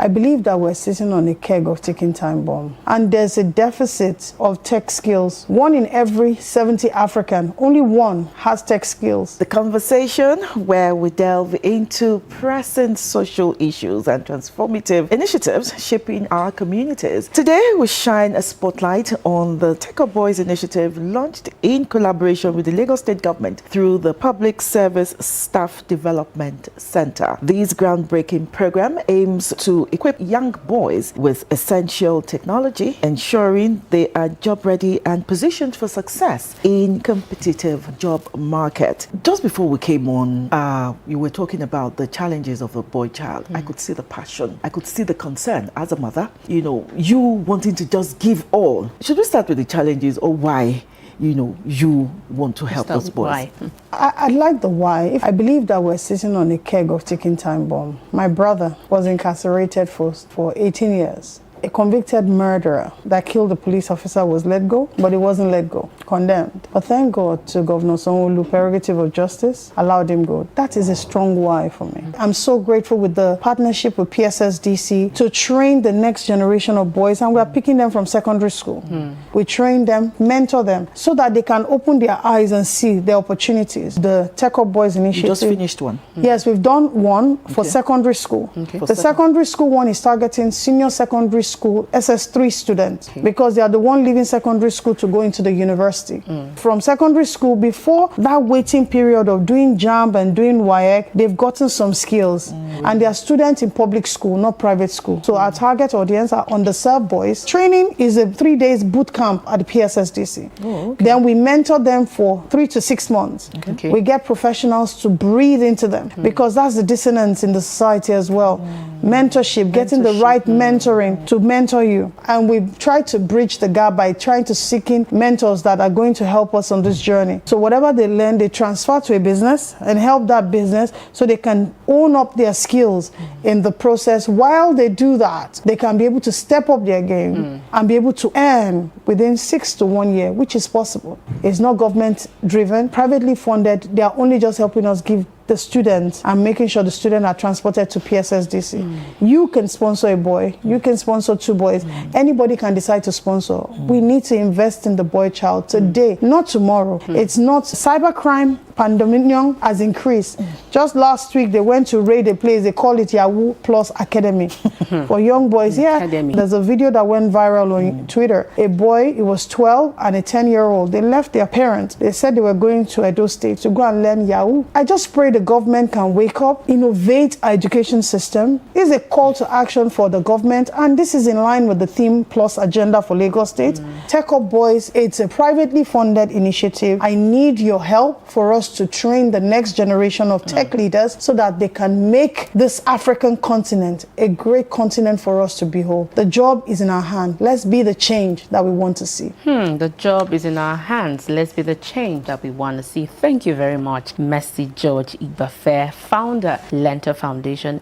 I believe that we're sitting on a keg of ticking time bomb, and there's a deficit of tech skills. 1 in every 70 African, only 1 has tech skills. The conversation where we delve into pressing social issues and transformative initiatives shaping our communities. Today, we shine a spotlight on the Tech Up Boys initiative launched in collaboration with the Lagos State Government through the Public Service Staff Development Center. This groundbreaking program aims to equip young boys with essential technology, ensuring they are job ready and positioned for success in competitive job market. Just before we came on, you were talking about the challenges of a boy child. I could see the passion. I could see the concern as a mother. You know, you wanting to just give all. Should we start with the challenges or why? You want to help those boys? Why? I like the why. I believe that we're sitting on a keg of ticking time bomb. My brother was incarcerated for 18 years. A convicted murderer that killed a police officer was let go, but he wasn't let go, condemned. But thank God to Governor Sanwo-Olu, prerogative of justice, allowed him go. That is a strong why for me. I'm so grateful with the partnership with PSSDC to train the next generation of boys, and we are picking them from secondary school. We train them, mentor them, so that they can open their eyes and see the opportunities. The Tech Up Boys initiative. You just finished one? Yes, we've done one for secondary school. The secondary school one is targeting senior secondary school SS3 students because they are the one leaving secondary school to go into the university. From secondary school, before that waiting period of doing JAMB and doing WAEC, they've gotten some skills, and they are students in public school, not private school. So our target audience are underserved boys. Training is a 3 days boot camp at the PSSDC. Then we mentor them for 3 to 6 months. We get professionals to breathe into them because that's the dissonance in the society as well. Mentorship, getting the right mentoring to mentor you. And we've tried to bridge the gap by trying to seek in mentors that are going to help us on this journey. So whatever they learn, they transfer to a business and help that business so they can own up their skills in the process. While they do that, they can be able to step up their game and be able to earn within 6 to 1 year, which is possible. It's not government driven, privately funded. They are only just helping us give the students and making sure the students are transported to PSSDC. You can sponsor a boy, you can sponsor 2 boys, anybody can decide to sponsor. We need to invest in the boy child today, not tomorrow. It's not cybercrime. Pandemonium has increased. Just last week, they went to raid a place, they call it Yahoo Plus Academy for young boys. There's a video that went viral on Twitter. A boy, he was 12, and a 10-year-old. They left their parents. They said they were going to Edo State to go and learn Yahoo. I just pray the government can wake up, innovate our education system. This is a call to action for the government, and this is in line with the Theme Plus agenda for Lagos State. Tech Up Boys, it's a privately funded initiative. I need your help for us to train the next generation of tech leaders so that they can make this African continent a great continent for us to behold. The job is in our hand. Let's be the change that we want to see. The job is in our hands. Let's be the change that we want to see. Thank you very much, Mercy George-igbafe, founder, LEARNTOR Foundation.